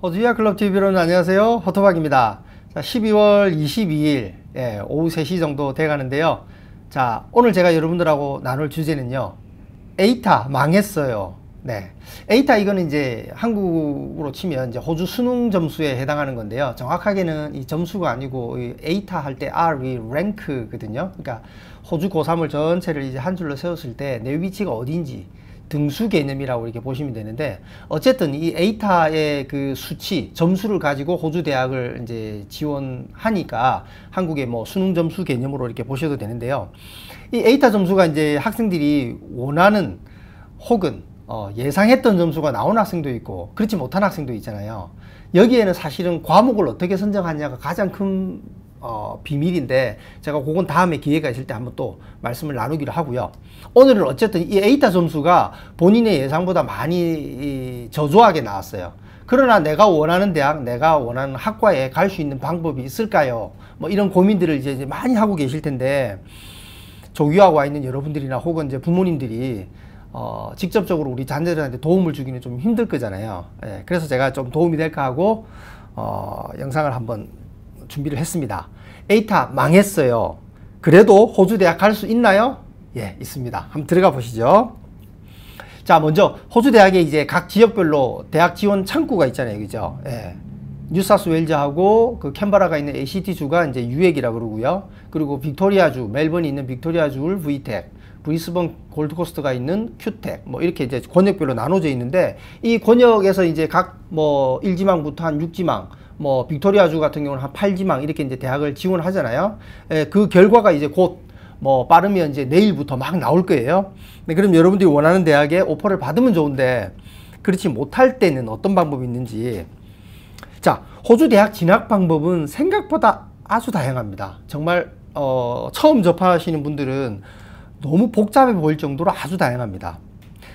호주야 클럽 TV 여러분 안녕하세요. 허토박입니다. 자, 12월 22일 오후 3시 정도 돼 가는데요. 자, 오늘 제가 여러분들하고 나눌 주제는요. 에이타 망했어요. 네. 에이타 이거는 이제 한국으로 치면 이제 호주 수능 점수에 해당하는 건데요. 정확하게는 이 점수가 아니고 이 에이타 할 때 R이 랭크거든요. 그러니까 호주 고3을 전체를 이제 한 줄로 세웠을 때 내 위치가 어딘지 등수 개념이라고 이렇게 보시면 되는데, 어쨌든 이 에이타의 그 수치 점수를 가지고 호주 대학을 이제 지원하니까 한국의 뭐 수능 점수 개념으로 이렇게 보셔도 되는데요. 이 에이타 점수가 이제 학생들이 원하는 혹은 예상했던 점수가 나온 학생도 있고 그렇지 못한 학생도 있잖아요. 여기에는 사실은 과목을 어떻게 선정하냐가 가장 큰 비밀인데, 제가 그건 다음에 기회가 있을 때 한번 또 말씀을 나누기로 하고요. 오늘은 어쨌든 이 에이타 점수가 본인의 예상보다 많이 저조하게 나왔어요. 그러나 내가 원하는 대학, 내가 원하는 학과에 갈 수 있는 방법이 있을까요? 뭐 이런 고민들을 이제 많이 하고 계실 텐데, 조교하고 와 있는 여러분들이나 혹은 이제 부모님들이 직접적으로 우리 자녀들한테 도움을 주기는 좀 힘들 거잖아요. 그래서 제가 좀 도움이 될까 하고 영상을 한번 준비를 했습니다. 에이타 망했어요. 그래도 호주 대학 갈 수 있나요? 예, 있습니다. 한번 들어가 보시죠. 자, 먼저 호주 대학에 이제 각 지역별로 대학 지원 창구가 있잖아요. 그죠? 예. 뉴사우스웨일즈하고 그 캔버라가 있는 ACT주가 이제 UEC이라고 그러고요. 그리고 빅토리아주, 멜번이 있는 빅토리아주를 VTech, 브리스번 골드코스트가 있는 QTech, 뭐 이렇게 이제 권역별로 나눠져 있는데, 이 권역에서 이제 각 뭐 1지망부터 한 6지망, 뭐 빅토리아주 같은 경우는 한 8지망 이렇게 이제 대학을 지원하잖아요. 그 결과가 이제 곧 뭐 빠르면 이제 내일부터 막 나올 거예요. 네, 그럼 여러분들이 원하는 대학에 오퍼를 받으면 좋은데, 그렇지 못할 때는 어떤 방법이 있는지. 자, 호주 대학 진학 방법은 생각보다 아주 다양합니다. 정말 처음 접하시는 분들은 너무 복잡해 보일 정도로 아주 다양합니다.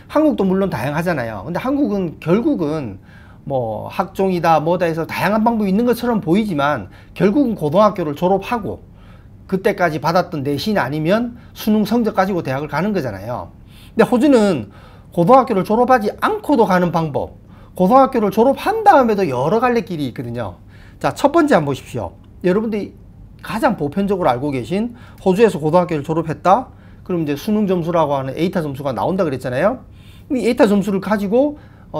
한국도 물론 다양하잖아요. 근데 한국은 결국은 뭐 학종이다 뭐다 해서 다양한 방법이 있는 것처럼 보이지만, 결국은 고등학교를 졸업하고 그때까지 받았던 내신 아니면 수능 성적 가지고 대학을 가는 거잖아요. 근데 호주는 고등학교를 졸업하지 않고도 가는 방법, 고등학교를 졸업한 다음에도 여러 갈래 길이 있거든요. 자, 첫 번째 한번 보십시오. 여러분들이 가장 보편적으로 알고 계신, 호주에서 고등학교를 졸업했다 그럼 이제 수능 점수라고 하는 에이타 점수가 나온다 그랬잖아요. 이 에이타 점수를 가지고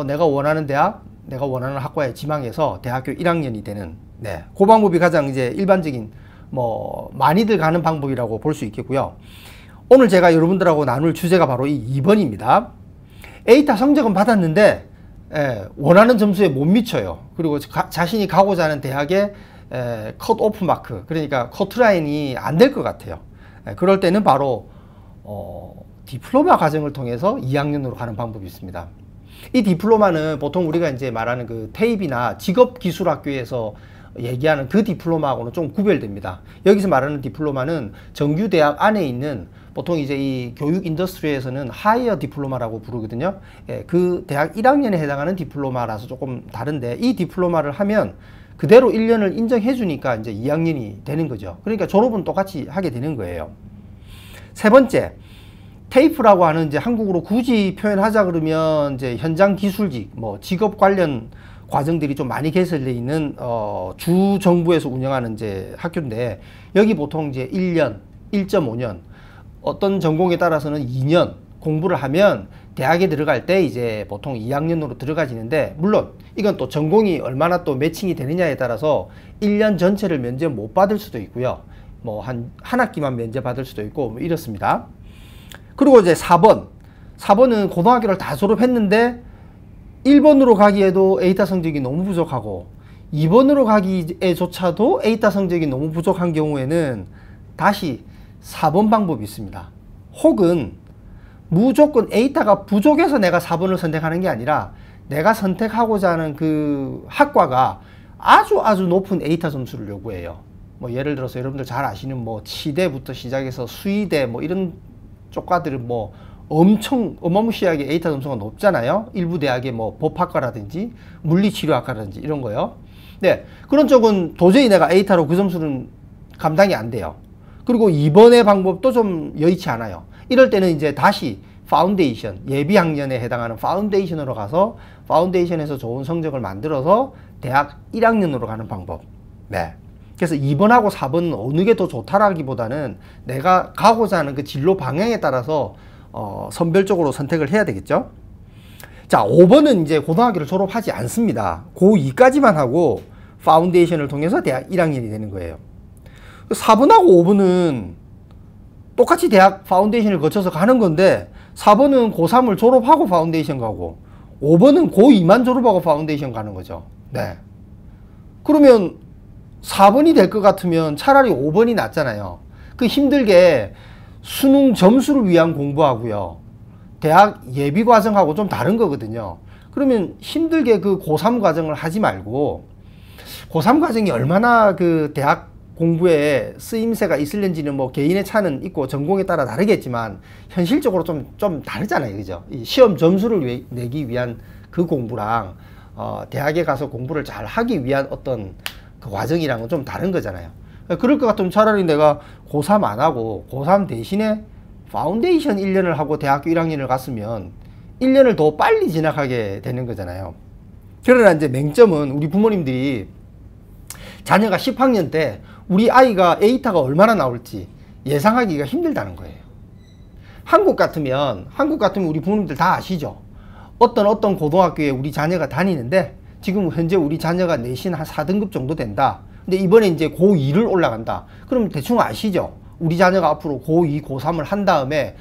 내가 원하는 대학, 내가 원하는 학과에 지망해서 대학교 1학년이 되는, 네, 그 방법이 가장 이제 일반적인 뭐 많이들 가는 방법이라고 볼 수 있겠고요. 오늘 제가 여러분들하고 나눌 주제가 바로 이 2번입니다. 에이타 성적은 받았는데 원하는 점수에 못 미쳐요. 그리고 자신이 가고자 하는 대학의 컷 오프 마크, 그러니까 커트라인이 안 될 것 같아요. 그럴 때는 바로 디플로마 과정을 통해서 2학년으로 가는 방법이 있습니다. 이 디플로마는 보통 우리가 이제 말하는 그 테이프나 직업기술학교에서 얘기하는 그 디플로마하고는 좀 구별됩니다. 여기서 말하는 디플로마는 정규대학 안에 있는, 보통 이제 이 교육 인더스트리에서는 하이어 디플로마라고 부르거든요. 그 대학 1학년에 해당하는 디플로마라서 조금 다른데, 이 디플로마를 하면 그대로 1년을 인정해 주니까 이제 2학년이 되는 거죠. 그러니까 졸업은 똑같이 하게 되는 거예요. 세 번째, 테이프라고 하는, 이제 한국으로 굳이 표현하자 그러면 이제 현장 기술직, 뭐 직업 관련 과정들이 좀 많이 개설되어 있는 주 정부에서 운영하는 이제 학교인데, 여기 보통 이제 1년, 1.5년, 어떤 전공에 따라서는 2년 공부를 하면 대학에 들어갈 때 이제 보통 2학년으로 들어가지는데, 물론 이건 또 전공이 얼마나 또 매칭이 되느냐에 따라서 1년 전체를 면제 못 받을 수도 있고요. 뭐 한 학기만 면제 받을 수도 있고 뭐 이렇습니다. 그리고 이제 4번은 고등학교를 다 졸업했는데 1번으로 가기에도 에이타 성적이 너무 부족하고 2번으로 가기에조차도 에이타 성적이 너무 부족한 경우에는 다시 4번 방법이 있습니다. 혹은 무조건 에이타가 부족해서 내가 4번을 선택하는 게 아니라, 내가 선택하고자 하는 그 학과가 아주 높은 에이타 점수를 요구해요. 뭐 예를 들어서 여러분들 잘 아시는 뭐 치대부터 시작해서 수의대 뭐 이런 쪽과들은 뭐 엄청 어마무시하게 에이타 점수가 높잖아요. 일부 대학의 뭐 법학과라든지 물리치료학과라든지 이런 거요. 네, 그런 쪽은 도저히 내가 에이타로 그 점수는 감당이 안 돼요. 그리고 2번의 방법도 좀 여의치 않아요. 이럴 때는 이제 다시 파운데이션, 예비 학년에 해당하는 파운데이션으로 가서 파운데이션에서 좋은 성적을 만들어서 대학 1학년으로 가는 방법. 네. 그래서 2번하고 4번은 어느 게 더 좋다라기보다는 내가 가고자 하는 그 진로 방향에 따라서 선별적으로 선택을 해야 되겠죠. 자, 5번은 이제 고등학교를 졸업하지 않습니다. 고2까지만 하고 파운데이션을 통해서 대학 1학년이 되는 거예요. 4번하고 5번은 똑같이 대학 파운데이션을 거쳐서 가는 건데 4번은 고3을 졸업하고 파운데이션 가고 5번은 고2만 졸업하고 파운데이션 가는 거죠. 네. 그러면 4번이 될 것 같으면 차라리 5번이 낫잖아요. 그 힘들게 수능 점수를 위한 공부하고요. 대학 예비 과정하고 좀 다른 거거든요. 그러면 힘들게 그 고3 과정을 하지 말고 고3 과정이 얼마나 그 대학 공부에 쓰임새가 있을는지는 뭐 개인의 차는 있고 전공에 따라 다르겠지만 현실적으로 좀 다르잖아요. 그죠? 이 시험 점수를 내기 위한 그 공부랑 대학에 가서 공부를 잘 하기 위한 어떤 그 과정이랑은 좀 다른 거잖아요. 그럴 것 같으면 차라리 내가 고3 안 하고 고3 대신에 파운데이션 1년을 하고 대학교 1학년을 갔으면 1년을 더 빨리 진학하게 되는 거잖아요. 그러나 이제 맹점은 우리 부모님들이 자녀가 10학년 때 우리 아이가 A타가 얼마나 나올지 예상하기가 힘들다는 거예요. 한국 같으면 우리 부모님들 다 아시죠? 어떤 고등학교에 우리 자녀가 다니는데 지금 현재 우리 자녀가 내신 한 4등급 정도 된다. 근데 이번에 이제 고2를 올라간다. 그럼 대충 아시죠? 우리 자녀가 앞으로 고2, 고3을 한 다음에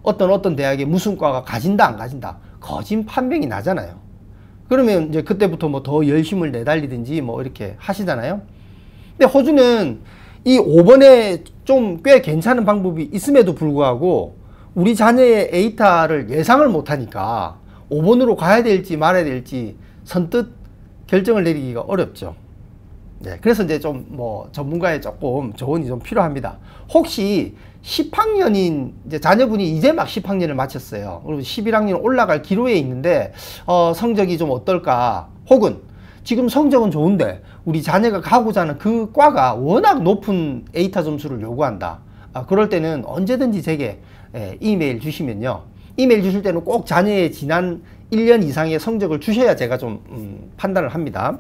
어떤 대학에 무슨 과가 가진다, 안 가진다. 거진 판명이 나잖아요. 그러면 이제 그때부터 뭐 더 열심을 내달리든지 뭐 이렇게 하시잖아요. 근데 호주는 이 5번에 좀 꽤 괜찮은 방법이 있음에도 불구하고 우리 자녀의 A타를 예상을 못하니까 5번으로 가야 될지 말아야 될지 선뜻 결정을 내리기가 어렵죠. 네, 그래서 이제 좀 뭐 전문가의 조금 조언이 좀 필요합니다. 혹시 10학년인 이제 자녀분이 이제 막 10학년을 마쳤어요. 그리고 11학년 올라갈 기로에 있는데 성적이 좀 어떨까? 혹은 지금 성적은 좋은데 우리 자녀가 가고자 하는 그 과가 워낙 높은 A타 점수를 요구한다. 그럴 때는 언제든지 제게 이메일 주시면요. 이메일 주실 때는 꼭 자녀의 지난 1년 이상의 성적을 주셔야 제가 좀 판단을 합니다.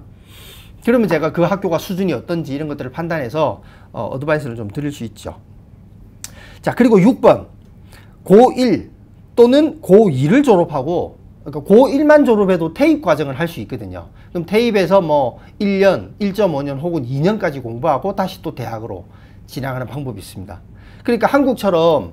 그러면 제가 그 학교가 수준이 어떤지 이런 것들을 판단해서 어드바이스를 좀 드릴 수 있죠. 자, 그리고 6번 고1 또는 고2를 졸업하고 그러니까 고1만 졸업해도 퇴입 과정을 할 수 있거든요. 그럼 퇴입해서 뭐 1년, 1.5년 혹은 2년까지 공부하고 다시 또 대학으로 진학하는 방법이 있습니다. 그러니까 한국처럼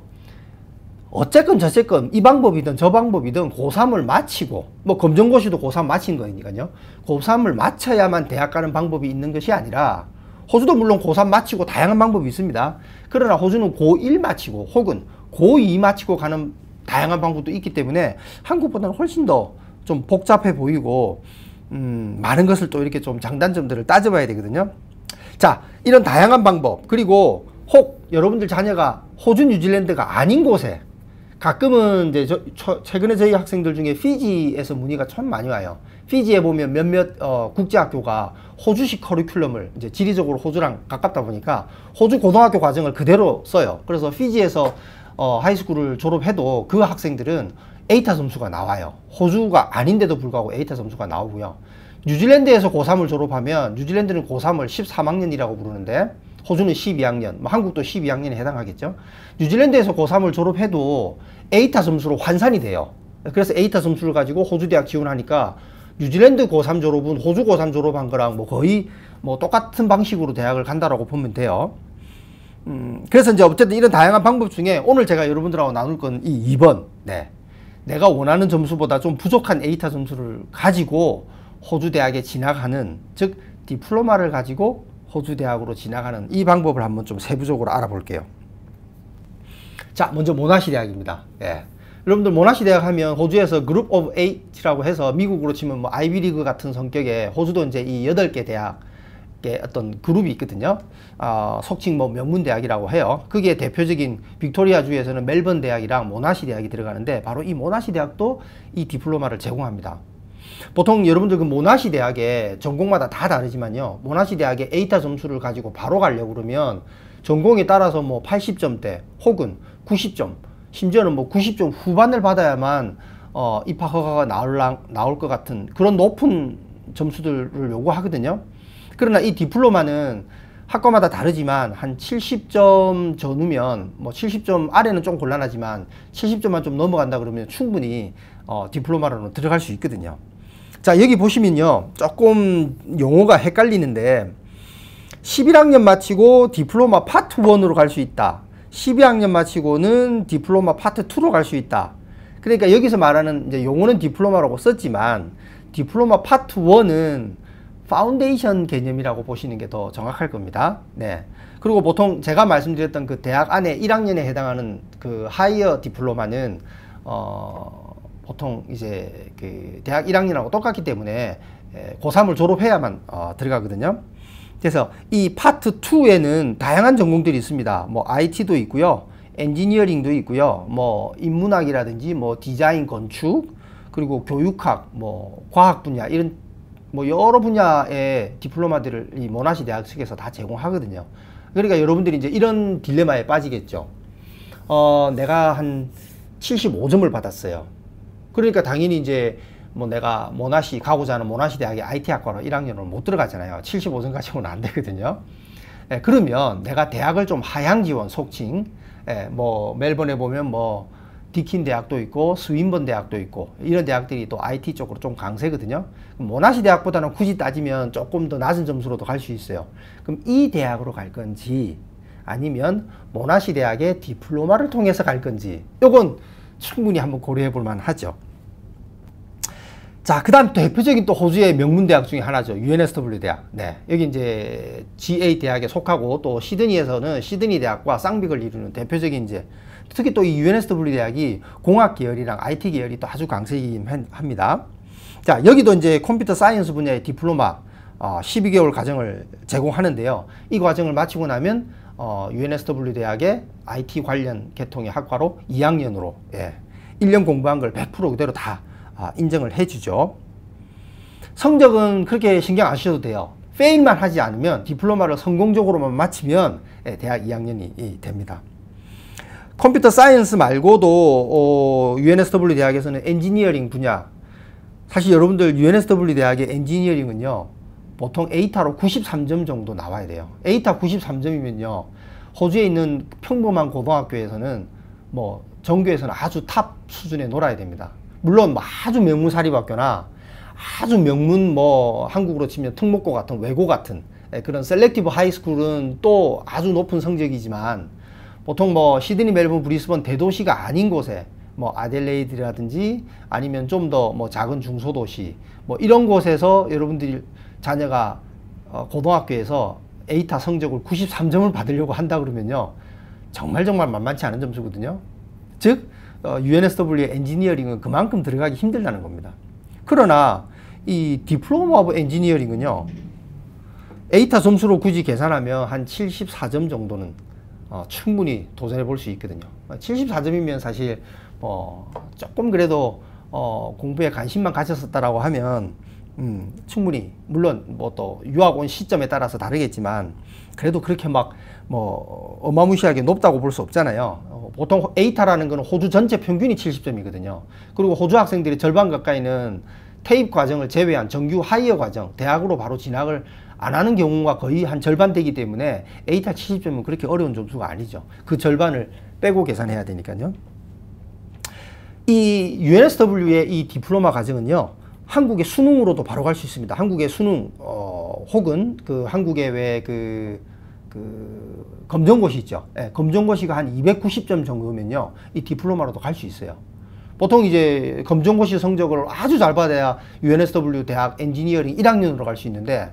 어쨌건 저쨌건 이 방법이든 저 방법이든 고3을 마치고 뭐 검정고시도 고3 마친 거니까요. 고3을 마쳐야만 대학 가는 방법이 있는 것이 아니라 호주도 물론 고3 마치고 다양한 방법이 있습니다. 그러나 호주는 고1 마치고 혹은 고2 마치고 가는 다양한 방법도 있기 때문에 한국보다는 훨씬 더 좀 복잡해 보이고 많은 것을 또 이렇게 좀 장단점들을 따져봐야 되거든요. 자, 이런 다양한 방법 그리고 혹 여러분들 자녀가 호주 뉴질랜드가 아닌 곳에 가끔은 이제 최근에 저희 학생들 중에 피지에서 문의가 참 많이 와요. 피지에 보면 몇몇 국제학교가 호주식 커리큘럼을 이제 지리적으로 호주랑 가깝다 보니까 호주 고등학교 과정을 그대로 써요. 그래서 피지에서 하이스쿨을 졸업해도 그 학생들은 A타 점수가 나와요. 호주가 아닌데도 불구하고 A타 점수가 나오고요. 뉴질랜드에서 고3을 졸업하면 뉴질랜드는 고3을 13학년이라고 부르는데 호주는 12학년, 뭐 한국도 12학년에 해당하겠죠. 뉴질랜드에서 고3을 졸업해도 A타 점수로 환산이 돼요. 그래서 A타 점수를 가지고 호주 대학 지원하니까 뉴질랜드 고3 졸업은 호주 고3 졸업한 거랑 뭐 거의 뭐 똑같은 방식으로 대학을 간다라고 보면 돼요. 그래서 이제 어쨌든 이런 다양한 방법 중에 오늘 제가 여러분들하고 나눌 건 이 2번. 네. 내가 원하는 점수보다 좀 부족한 A타 점수를 가지고 호주 대학에 진학하는, 즉 디플로마를 가지고 호주 대학으로 진학하는 이 방법을 한번 좀 세부적으로 알아볼게요. 자, 먼저 모나시 대학입니다. 예. 여러분들 모나시 대학 하면 호주에서 그룹 오브 8이라고 해서 미국으로 치면 뭐 아이비리그 같은 성격의 호주도 이제 이 8개 대학의 어떤 그룹이 있거든요. 속칭 뭐 명문대학이라고 해요. 그게 대표적인 빅토리아주에서는 멜번 대학이랑 모나시 대학이 들어가는데 바로 이 모나시 대학도 이 디플로마를 제공합니다. 보통 여러분들 그 모나시 대학의 전공마다 다 다르지만요. 모나시 대학의 A타 점수를 가지고 바로 가려고 그러면 전공에 따라서 뭐 80점대 혹은 90점, 심지어는 뭐 90점 후반을 받아야만 입학 허가가 나올 것 같은 그런 높은 점수들을 요구하거든요. 그러나 이 디플로마는 학과마다 다르지만 한 70점 전후면 뭐 70점 아래는 좀 곤란하지만 70점만 좀 넘어간다 그러면 충분히 디플로마로는 들어갈 수 있거든요. 자, 여기 보시면요, 조금 용어가 헷갈리는데 11학년 마치고 디플로마 파트 1으로 갈 수 있다. 12학년 마치고는 디플로마 파트 2로 갈 수 있다. 그러니까 여기서 말하는 이제 용어는 디플로마라고 썼지만 디플로마 파트 1은 파운데이션 개념이라고 보시는 게 더 정확할 겁니다. 네. 그리고 보통 제가 말씀드렸던 그 대학 안에 1학년에 해당하는 그 하이어 디플로마는 보통 이제 그 대학 1학년하고 똑같기 때문에 고3을 졸업해야만 들어가거든요. 그래서 이 파트 2에는 다양한 전공들이 있습니다. 뭐 IT도 있고요, 엔지니어링도 있고요, 뭐 인문학이라든지 뭐 디자인 건축, 그리고 교육학, 뭐 과학 분야, 이런 뭐 여러 분야의 디플로마들을 이 모나시 대학 측에서 다 제공하거든요. 그러니까 여러분들이 이제 이런 딜레마에 빠지겠죠. 내가 한 75점을 받았어요. 그러니까 당연히 이제 뭐 내가 모나시 가고자 하는 모나시 대학의 IT학과로 1학년으로 못 들어가잖아요. 75점 가지고는 안 되거든요. 그러면 내가 대학을 좀 하향 지원, 속칭, 뭐 멜번에 보면 뭐 디킨 대학도 있고 스윈번 대학도 있고 이런 대학들이 또 IT 쪽으로 좀 강세거든요. 모나시 대학보다는 굳이 따지면 조금 더 낮은 점수로도 갈 수 있어요. 그럼 이 대학으로 갈 건지 아니면 모나시 대학의 디플로마를 통해서 갈 건지 요건 충분히 한번 고려해 볼 만하죠. 자, 그 다음 대표적인 또 호주의 명문 대학 중에 하나죠. UNSW 대학. 네. 여기 이제 GA 대학에 속하고 또 시드니에서는 시드니 대학과 쌍벽을 이루는 대표적인 이제 특히 또 이 UNSW 대학이 공학 계열이랑 IT 계열이 또 아주 강세이긴 합니다. 자, 여기도 이제 컴퓨터 사이언스 분야의 디플로마 12개월 과정을 제공하는데요. 이 과정을 마치고 나면 UNSW 대학의 IT 관련 계통의 학과로 2학년으로 1년 공부한 걸 100% 그대로 다 인정을 해주죠. 성적은 그렇게 신경 안 쓰셔도 돼요. 페일만 하지 않으면 디플로마를 성공적으로만 마치면 대학 2학년이 됩니다. 컴퓨터 사이언스 말고도 UNSW 대학에서는 엔지니어링 분야, 사실 여러분들 UNSW 대학의 엔지니어링은요 보통 에이타로 93점 정도 나와야 돼요. 에이타 93점이면요 호주에 있는 평범한 고등학교에서는 뭐 전교에서는 아주 탑 수준에 놀아야 됩니다. 물론 아주 명문 사립학교나 아주 명문 뭐 한국으로 치면 특목고 같은 외고 같은 그런 셀렉티브 하이스쿨은 또 아주 높은 성적이지만 보통 뭐 시드니, 멜번, 브리스번 대도시가 아닌 곳에 뭐 아델레이드라든지 아니면 좀 더 뭐 작은 중소도시 뭐 이런 곳에서 여러분들이 자녀가 고등학교에서 에이타 성적을 93점을 받으려고 한다 그러면요 정말 만만치 않은 점수거든요. 즉 UNSW의 엔지니어링은 그만큼 들어가기 힘들다는 겁니다. 그러나 이 디플로마 오브 엔지니어링은요 에이타 점수로 굳이 계산하면 한 74점 정도는 충분히 도전해 볼 수 있거든요. 74점이면 사실 조금 그래도 공부에 관심만 가졌었다라고 하면 충분히 물론 뭐 또 유학 온 시점에 따라서 다르겠지만 그래도 그렇게 막 뭐 어마무시하게 높다고 볼 수 없잖아요. 보통 에이타라는 거는 호주 전체 평균이 70점이거든요. 그리고 호주 학생들이 절반 가까이는 테이프 과정을 제외한 정규 하이어 과정, 대학으로 바로 진학을 안 하는 경우가 거의 한 절반 되기 때문에 에이타 70점은 그렇게 어려운 점수가 아니죠. 그 절반을 빼고 계산해야 되니까요. 이 UNSW의 이 디플로마 과정은요 한국의 수능으로도 바로 갈 수 있습니다. 한국의 수능 혹은 그 한국의 왜 그 검정고시 있죠. 검정고시가 한 290점 정도면요 이 디플로마로도 갈 수 있어요. 보통 이제 검정고시 성적을 아주 잘 받아야 UNSW 대학 엔지니어링 1학년으로 갈 수 있는데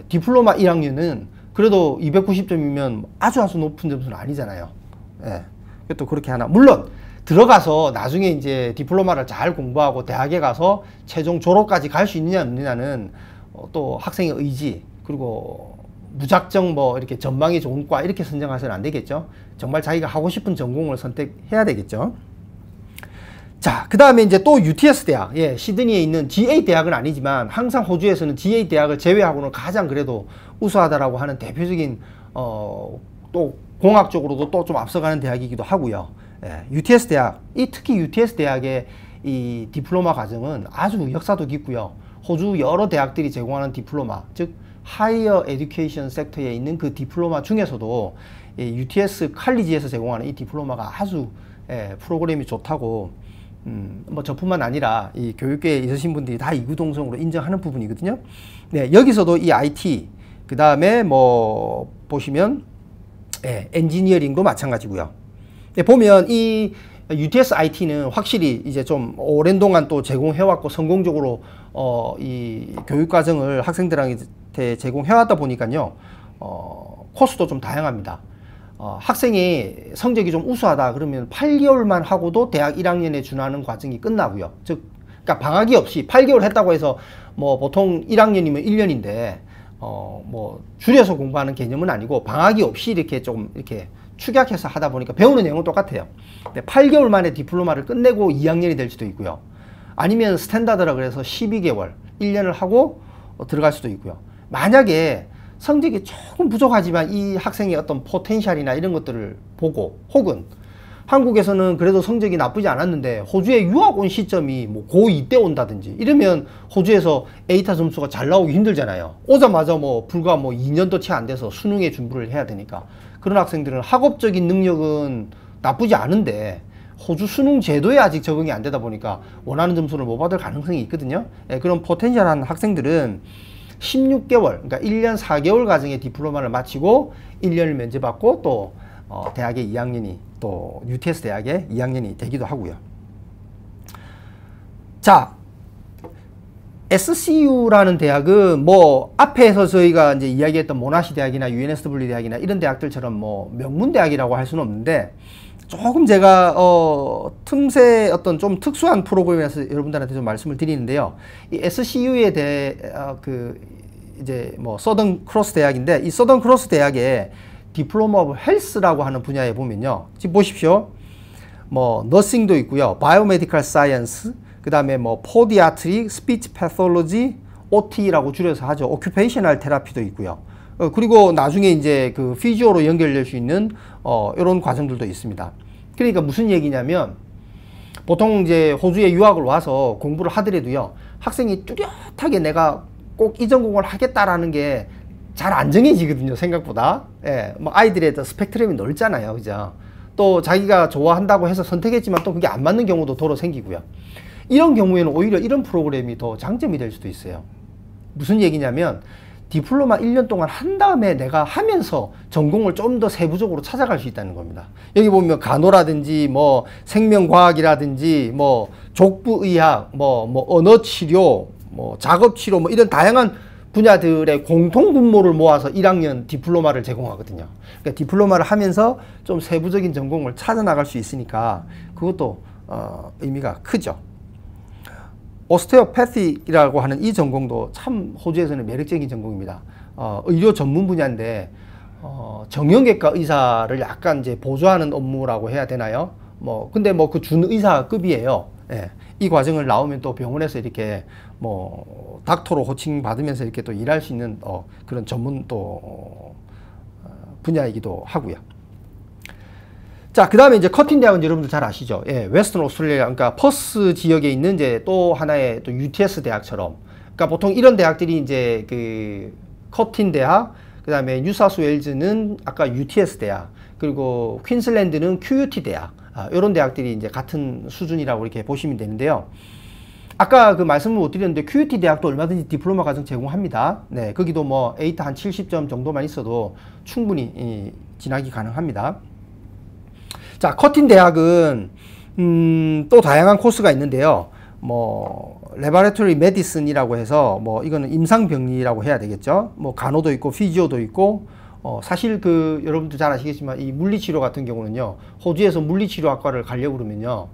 디플로마 1학년은 그래도 290점이면 아주 높은 점수는 아니잖아요. 또 그렇게 하나. 물론 들어가서 나중에 이제 디플로마를 잘 공부하고 대학에 가서 최종 졸업까지 갈 수 있느냐 없느냐는 또 학생의 의지 그리고 무작정 뭐 이렇게 전망이 좋은 과 이렇게 선정해서는 안 되겠죠. 정말 자기가 하고 싶은 전공을 선택해야 되겠죠. 자, 그 다음에 이제 또 UTS 대학, 시드니에 있는 GA 대학은 아니지만 항상 호주에서는 GA 대학을 제외하고는 가장 그래도 우수하다라고 하는 대표적인 또 공학적으로도 또 좀 앞서가는 대학이기도 하고요. UTS 대학, 특히 UTS 대학의 이 디플로마 과정은 아주 역사도 깊고요. 호주 여러 대학들이 제공하는 디플로마, 즉 하이어 에듀케이션 섹터에 있는 그 디플로마 중에서도 UTS 칼리지에서 제공하는 이 디플로마가 아주 프로그램이 좋다고 뭐 저뿐만 아니라 이 교육계에 있으신 분들이 다 이구동성으로 인정하는 부분이거든요. 네, 여기서도 이 IT, 그 다음에 뭐 보시면 엔지니어링도 마찬가지고요. 네, 보면 이 UTS IT는 확실히 이제 좀 오랜 동안 또 제공해왔고 성공적으로 이 교육과정을 학생들한테 제공해왔다 보니까요. 코스도 좀 다양합니다. 학생이 성적이 좀 우수하다 그러면 8개월만 하고도 대학 1학년에 준하는 과정이 끝나고요. 즉, 그러니까 방학이 없이 8개월 했다고 해서 뭐 보통 1학년이면 1년인데 뭐 줄여서 공부하는 개념은 아니고 방학이 없이 이렇게 좀 이렇게 축약해서 하다 보니까 배우는 내용은 똑같아요. 근데 8개월 만에 디플로마를 끝내고 2학년이 될 수도 있고요. 아니면 스탠다드라 그래서 12개월, 1년을 하고 들어갈 수도 있고요. 만약에 성적이 조금 부족하지만 이 학생의 어떤 포텐셜이나 이런 것들을 보고 혹은 한국에서는 그래도 성적이 나쁘지 않았는데 호주에 유학 온 시점이 뭐 고2 때 온다든지 이러면 호주에서 에이타 점수가 잘 나오기 힘들잖아요. 오자마자 뭐 불과 뭐 2년도 채 안 돼서 수능에 준비를 해야 되니까 그런 학생들은 학업적인 능력은 나쁘지 않은데 호주 수능 제도에 아직 적응이 안 되다 보니까 원하는 점수를 못 받을 가능성이 있거든요. 그런 포텐셜한 학생들은 16개월, 그러니까 1년 4개월 과정의 디플로마를 마치고 1년을 면제받고 또 대학의 2학년이 또 UTS 대학의 2학년이 되기도 하고요. 자, SCU라는 대학은 뭐 앞에서 저희가 이제 이야기했던 모나시 대학이나 UNSW 대학이나 이런 대학들처럼 뭐 명문 대학이라고 할 수는 없는데 조금 제가 틈새 어떤 좀 특수한 프로그램에서 여러분들한테 좀 말씀을 드리는데요. 이 SCU에 대해 이제 뭐 서던 크로스 대학인데 이 서던 크로스 대학의 디플로마 오브 헬스라고 하는 분야에 보면요. 지금 보십시오. 뭐 너싱도 있고요. 바이오메디컬 사이언스, 그다음에 뭐 포디아트릭, 스피치 패솔로지, OT라고 줄여서 하죠. 오큐페이셔널 테라피도 있고요. 그리고 나중에 이제 그 피지오로 연결될 수 있는 이런 과정들도 있습니다. 그러니까 무슨 얘기냐면 보통 이제 호주에 유학을 와서 공부를 하더라도요. 학생이 뚜렷하게 내가 꼭 이 전공을 하겠다라는 게 잘 안 정해지거든요. 생각보다. 뭐 아이들의 스펙트럼이 넓잖아요. 그죠? 또 자기가 좋아한다고 해서 선택했지만 또 그게 안 맞는 경우도 도로 생기고요. 이런 경우에는 오히려 이런 프로그램이 더 장점이 될 수도 있어요. 무슨 얘기냐면 디플로마 1년 동안 한 다음에 내가 하면서 전공을 좀 더 세부적으로 찾아갈 수 있다는 겁니다. 여기 보면 간호라든지 뭐 생명과학이라든지 뭐 족부의학, 뭐 언어치료, 뭐 작업치료 뭐 이런 다양한 분야들의 공통 분모를 모아서 1학년 디플로마를 제공하거든요. 그러니까 디플로마를 하면서 좀 세부적인 전공을 찾아 나갈 수 있으니까 그것도 의미가 크죠. 오스테오패티라고 하는 이 전공도 참 호주에서는 매력적인 전공입니다. 의료 전문 분야인데 정형외과 의사를 약간 이제 보조하는 업무라고 해야 되나요? 뭐 근데 뭐 그 준의사급이에요. 이 과정을 나오면 또 병원에서 이렇게 뭐 닥터로 호칭 받으면서 이렇게 또 일할 수 있는 그런 전문 또 분야이기도 하고요. 자, 그 다음에 이제 커틴 대학은 여러분들 잘 아시죠? 웨스턴 오스트레일리아, 그러니까 퍼스 지역에 있는 이제 또 하나의 또 UTS 대학처럼, 그러니까 보통 이런 대학들이 이제 그 커틴 대학, 그 다음에 뉴사우스 웨일즈는 아까 UTS 대학, 그리고 퀸슬랜드는 QUT 대학, 이런 대학들이 이제 같은 수준이라고 이렇게 보시면 되는데요. 아까 그 말씀을 못 드렸는데 QUT 대학도 얼마든지 디플로마 과정 제공합니다. 네, 거기도 뭐 에이타 한 70점 정도만 있어도 충분히 진학이 가능합니다. 자, 커틴 대학은 또 다양한 코스가 있는데요. 뭐 레바레토리 메디슨이라고 해서 뭐 이거는 임상병리라고 해야 되겠죠. 뭐 간호도 있고 피지오도 있고 사실 그 여러분들 잘 아시겠지만 이 물리치료 같은 경우는요. 호주에서 물리치료학과를 가려고 그러면요.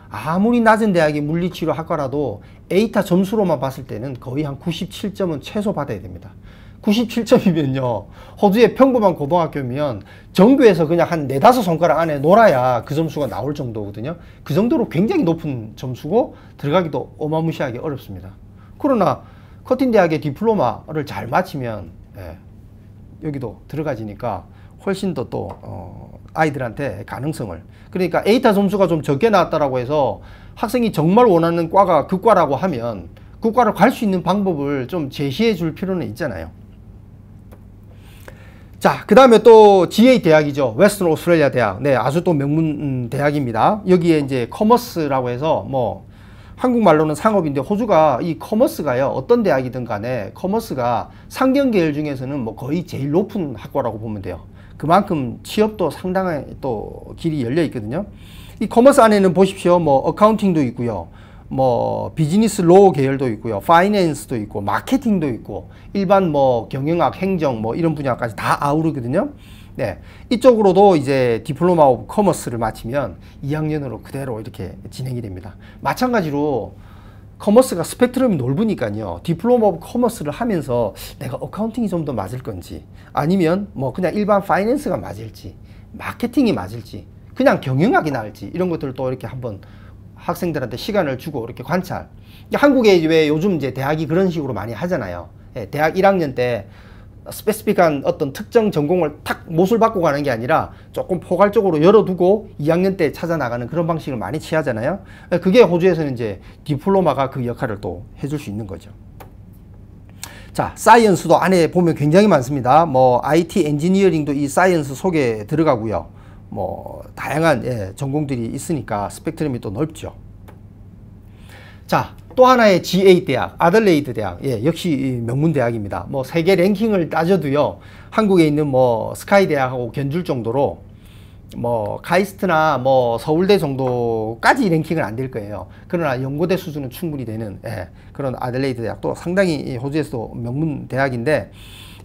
아무리 낮은 대학이 물리치료학과라도 에이타 점수로만 봤을 때는 거의 한 97점은 최소 받아야 됩니다. 97점이면요. 호주의 평범한 고등학교면 정부에서 그냥 한 4, 5손가락 안에 놀아야 그 점수가 나올 정도거든요. 그 정도로 굉장히 높은 점수고 들어가기도 어마무시하게 어렵습니다. 그러나 커틴 대학의 디플로마를 잘 마치면 여기도 들어가지니까 훨씬 더 또 아이들한테 가능성을. 그러니까 에이타 점수가 좀 적게 나왔다라고 해서 학생이 정말 원하는 과가 그 과라고 하면 그 과를 갈 수 있는 방법을 좀 제시해 줄 필요는 있잖아요. 자, 그 다음에 또 GA 대학이죠. 웨스턴 오스트레일리아 대학. 네, 아주 또 명문 대학입니다. 여기에 이제 커머스라고 해서 뭐 한국말로는 상업인데 호주가 이 커머스가요, 어떤 대학이든 간에 커머스가 상경 계열 중에서는 뭐 거의 제일 높은 학과라고 보면 돼요. 그만큼 취업도 상당한 또 길이 열려 있거든요. 이 커머스 안에는 보십시오. 뭐 어카운팅도 있고요. 뭐 비즈니스 로우 계열도 있고요. 파이낸스도 있고 마케팅도 있고 일반 뭐 경영학, 행정 뭐 이런 분야까지 다 아우르거든요. 네. 이쪽으로도 이제 디플로마 오브 커머스를 마치면 2학년으로 그대로 이렇게 진행이 됩니다. 마찬가지로 커머스가 스펙트럼이 넓으니까요. 디플로마 오브 커머스를 하면서 내가 어카운팅이 좀 더 맞을 건지 아니면 뭐 그냥 일반 파이낸스가 맞을지 마케팅이 맞을지 그냥 경영학이 나을지 이런 것들을 또 이렇게 한번 학생들한테 시간을 주고 이렇게 관찰. 한국에 왜 요즘 이제 대학이 그런 식으로 많이 하잖아요. 예, 대학 1학년 때 스페시픽한 어떤 특정 전공을 탁 못을 받고 가는 게 아니라 조금 포괄적으로 열어두고 2학년 때 찾아 나가는 그런 방식을 많이 취하잖아요. 그게 호주에서는 이제 디플로마가 그 역할을 또 해줄 수 있는 거죠. 자, 사이언스도 안에 보면 굉장히 많습니다. 뭐 IT 엔지니어링도 이 사이언스 속에 들어가고요. 뭐 다양한 전공들이 있으니까 스펙트럼이 또 넓죠. 자, 또 하나의 GA 대학, 아들레이드 대학. 역시 명문 대학입니다. 뭐 세계 랭킹을 따져도요, 한국에 있는 뭐 스카이 대학하고 견줄 정도로 뭐 카이스트나 뭐 서울대 정도까지 랭킹은 안 될 거예요. 그러나 연고대 수준은 충분히 되는 그런 아들레이드 대학도 상당히 호주에서도 명문 대학인데,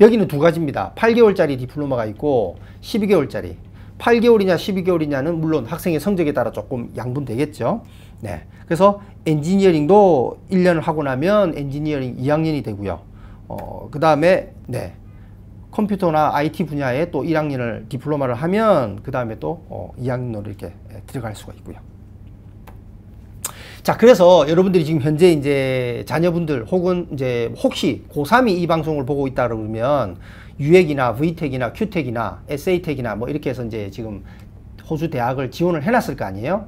여기는 두 가지입니다. 8개월짜리 디플로마가 있고 12개월짜리. 8개월이냐 12개월이냐는 물론 학생의 성적에 따라 조금 양분되겠죠. 네. 그래서 엔지니어링도 1년을 하고 나면 엔지니어링 2학년이 되고요. 그 다음에 컴퓨터나 IT 분야에 또 1학년을 디플로마를 하면 그 다음에 또 2학년으로 이렇게 들어갈 수가 있고요. 자, 그래서 여러분들이 지금 현재 이제 자녀분들 혹은 이제 혹시 고3이 이 방송을 보고 있다 그러면 유액이나 VTech이나 QTech이나 SATech이나 뭐 이렇게 해서 이제 지금 호주 대학을 지원을 해놨을 거 아니에요?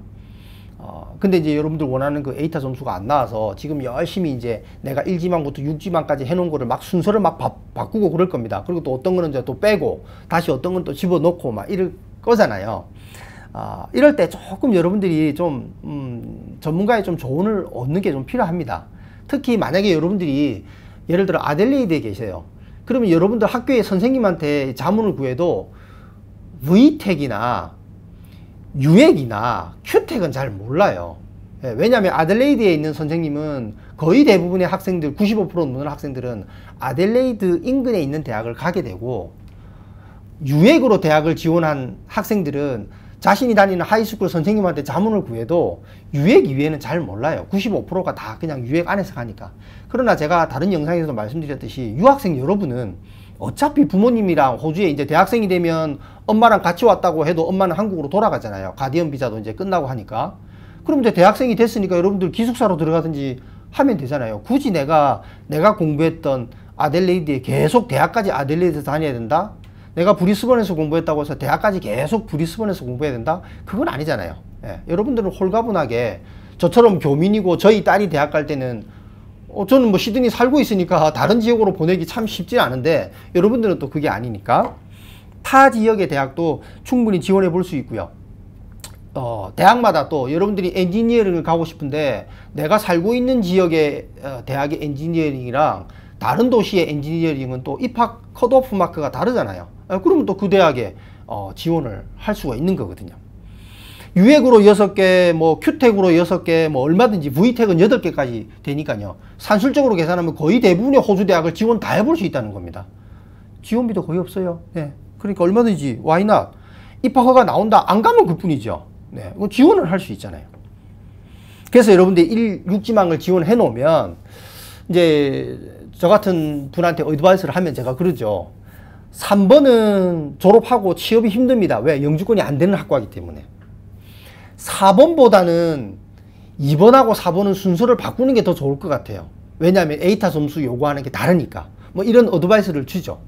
근데 이제 여러분들 원하는 그 에이타 점수가 안 나와서 지금 열심히 이제 내가 1지망부터 6지망까지 해놓은 거를 막 순서를 막 바꾸고 그럴 겁니다. 그리고 또 어떤 거는 이제 또 빼고 다시 어떤 건 또 집어넣고 막 이럴 거잖아요. 이럴 때 조금 여러분들이 좀 전문가의 좀 조언을 얻는 게 좀 필요합니다. 특히 만약에 여러분들이 예를 들어 아델레이드에 계세요. 그러면 여러분들 학교의 선생님한테 자문을 구해도 VTech이나 유액이나 QTech은 잘 몰라요. 왜냐하면 아델레이드에 있는 선생님은 거의 대부분의 학생들 95% 넘는 학생들은 아델레이드 인근에 있는 대학을 가게 되고, 유액으로 대학을 지원한 학생들은 자신이 다니는 하이스쿨 선생님한테 자문을 구해도 유액 이외에는 잘 몰라요. 95%가 다 그냥 유액 안에서 가니까. 그러나 제가 다른 영상에서도 말씀드렸듯이 유학생 여러분은 어차피 부모님이랑 호주에 이제 대학생이 되면 엄마랑 같이 왔다고 해도 엄마는 한국으로 돌아가잖아요. 가디언 비자도 이제 끝나고 하니까. 그럼 이제 대학생이 됐으니까 여러분들 기숙사로 들어가든지 하면 되잖아요. 굳이 내가 공부했던 아델레이드에 계속 대학까지 아델레이드 다녀야 된다? 내가 브리스번에서 공부했다고 해서 대학까지 계속 브리스번에서 공부해야 된다? 그건 아니잖아요. 여러분들은 홀가분하게 저처럼 교민이고 저희 딸이 대학 갈 때는 저는 뭐 시드니 살고 있으니까 다른 지역으로 보내기 참 쉽지 않은데, 여러분들은 또 그게 아니니까 타 지역의 대학도 충분히 지원해 볼 수 있고요. 대학마다 또 여러분들이 엔지니어링을 가고 싶은데 내가 살고 있는 지역의 대학의 엔지니어링이랑 다른 도시의 엔지니어링은 또 입학 컷오프 마크가 다르잖아요. 그러면 또 그 대학에 지원을 할 수가 있는 거거든요. 유액으로 6개, 뭐 QTech으로 6개, 뭐 얼마든지 VTech은 8개까지 되니까요. 산술적으로 계산하면 거의 대부분의 호주 대학을 지원 다 해볼 수 있다는 겁니다. 지원비도 거의 없어요. 그러니까 얼마든지 why not? 입학허가 나온다 안 가면 그뿐이죠. 지원을 할 수 있잖아요. 그래서 여러분들 6지망을 지원해 놓으면 이제 저 같은 분한테 어드바이스를 하면 제가 그러죠. 3번은 졸업하고 취업이 힘듭니다. 왜? 영주권이 안 되는 학과이기 때문에. 4번보다는 2번하고 4번은 순서를 바꾸는 게 더 좋을 것 같아요. 왜냐하면 에이타 점수 요구하는 게 다르니까. 뭐 이런 어드바이스를 주죠.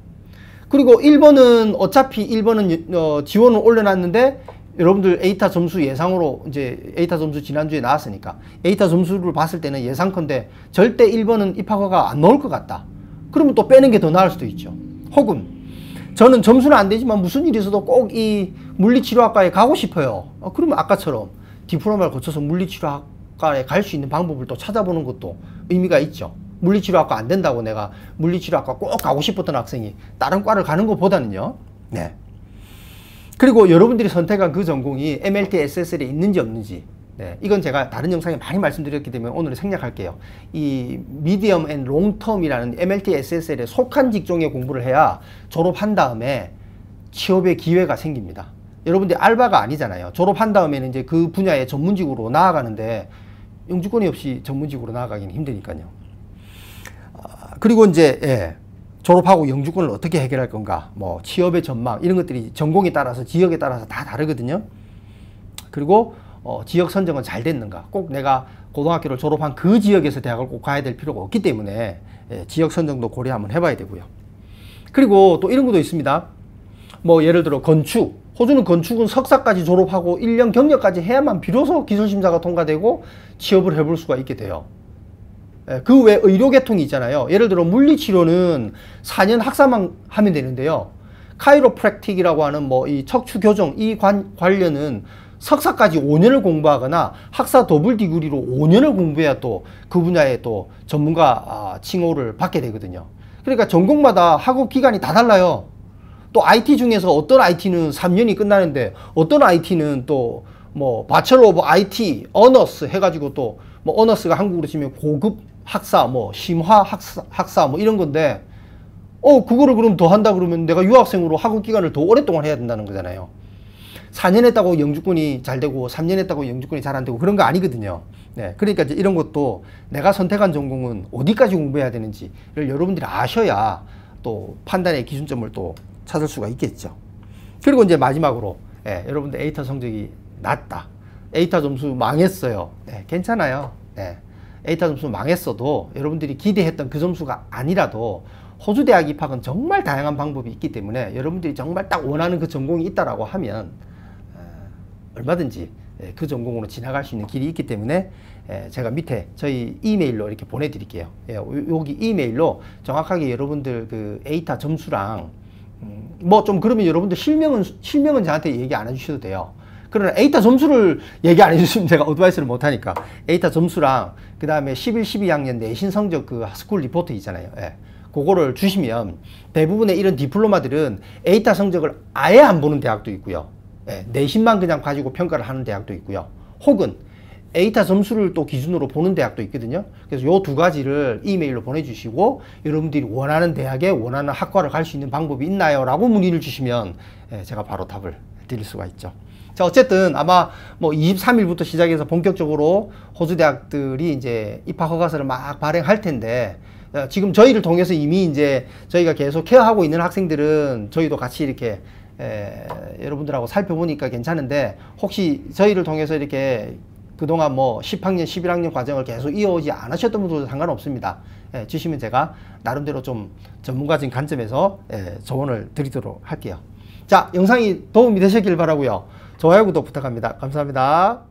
그리고 1번은 어차피 1번은 지원을 올려놨는데 여러분들 에이타 점수 예상으로 이제 에이타 점수 지난주에 나왔으니까 에이타 점수를 봤을 때는 예상컨대 절대 1번은 입학허가 안 나올 것 같다. 그러면 또 빼는 게 더 나을 수도 있죠. 혹은 저는 점수는 안 되지만 무슨 일이 있어도 꼭 이 물리치료학과에 가고 싶어요. 그러면 아까처럼 디플로마를 거쳐서 물리치료학과에 갈 수 있는 방법을 또 찾아보는 것도 의미가 있죠. 물리치료학과 안 된다고 내가 물리치료학과 꼭 가고 싶었던 학생이 다른 과를 가는 것보다는요. 네. 그리고 여러분들이 선택한 그 전공이 MLT SSL에 있는지 없는지, 네, 이건 제가 다른 영상에 많이 말씀드렸기 때문에 오늘은 생략할게요. 이 미디엄 앤 롱텀이라는 MLT SSL에 속한 직종에 공부를 해야 졸업한 다음에 취업의 기회가 생깁니다. 여러분들 알바가 아니잖아요. 졸업한 다음에는 이제 그 분야의 전문직으로 나아가는데 영주권이 없이 전문직으로 나아가기는 힘드니까요. 그리고 이제 졸업하고 영주권을 어떻게 해결할 건가, 뭐 취업의 전망 이런 것들이 전공에 따라서 지역에 따라서 다 다르거든요. 그리고 지역 선정은 잘 됐는가, 꼭 내가 고등학교를 졸업한 그 지역에서 대학을 꼭 가야 될 필요가 없기 때문에 지역 선정도 고려 한번 해봐야 되고요. 그리고 또 이런 것도 있습니다. 뭐 예를 들어 건축, 호주는 건축은 석사까지 졸업하고 1년 경력까지 해야만 비로소 기술심사가 통과되고 취업을 해볼 수가 있게 돼요. 그 외 의료계통이 있잖아요. 예를 들어 물리치료는 4년 학사만 하면 되는데요. 카이로프랙틱이라고 하는 뭐 이 척추교정 이 관련은 석사까지 5년을 공부하거나 학사 더블 디그리로 5년을 공부해야 또 그 분야의 또 전문가 칭호를 받게 되거든요. 그러니까 전공마다 학업 기간이 다 달라요. 또 IT 중에서 어떤 IT는 3년이 끝나는데 어떤 IT는 또 뭐 바첼러 오브 IT 어너스 해가지고 또 뭐 어너스가 한국으로 치면 고급 학사, 뭐 심화 학사 뭐 이런 건데 그거를 그럼 더 한다 그러면 내가 유학생으로 학업 기간을 더 오랫동안 해야 된다는 거잖아요. 4년 했다고 영주권이 잘 되고 3년 했다고 영주권이 잘 안 되고 그런 거 아니거든요. 네, 그러니까 이제 이런 것도 내가 선택한 전공은 어디까지 공부해야 되는지를 여러분들이 아셔야 또 판단의 기준점을 또 찾을 수가 있겠죠. 그리고 이제 마지막으로 여러분들 에이타 성적이 낮다, 에이타 점수 망했어요. 네, 괜찮아요. 네, 에이타 점수 망했어도 여러분들이 기대했던 그 점수가 아니라도 호주 대학 입학은 정말 다양한 방법이 있기 때문에 여러분들이 정말 딱 원하는 그 전공이 있다라고 하면 얼마든지 그 전공으로 지나갈 수 있는 길이 있기 때문에 제가 밑에 저희 이메일로 이렇게 보내드릴게요. 여기 이메일로 정확하게 여러분들 그 에이타 점수랑 뭐 좀 그러면 여러분들 실명은 저한테 얘기 안 해주셔도 돼요. 그러나 에이타 점수를 얘기 안 해주시면 제가 어드바이스를 못하니까 에이타 점수랑 그 다음에 11, 12학년 내신 성적 그 스쿨 리포트 있잖아요. 그거를 주시면 대부분의 이런 디플로마들은 에이타 성적을 아예 안 보는 대학도 있고요. 내신만 그냥 가지고 평가를 하는 대학도 있고요. 혹은 에이타 점수를 또 기준으로 보는 대학도 있거든요. 그래서 요 두 가지를 이메일로 보내주시고 여러분들이 원하는 대학에 원하는 학과를 갈 수 있는 방법이 있나요? 라고 문의를 주시면 제가 바로 답을 드릴 수가 있죠. 자, 어쨌든 아마 뭐 23일부터 시작해서 본격적으로 호주 대학들이 이제 입학 허가서를 막 발행할 텐데 지금 저희를 통해서 이미 이제 저희가 계속 케어하고 있는 학생들은 저희도 같이 이렇게 여러분들하고 살펴보니까 괜찮은데 혹시 저희를 통해서 이렇게 그동안 뭐 10학년, 11학년 과정을 계속 이어오지 않으셨던 분들도 상관없습니다. 주시면 제가 나름대로 좀 전문가적인 관점에서 조언을 드리도록 할게요. 자, 영상이 도움이 되셨길 바라고요. 좋아요, 구독 부탁합니다. 감사합니다.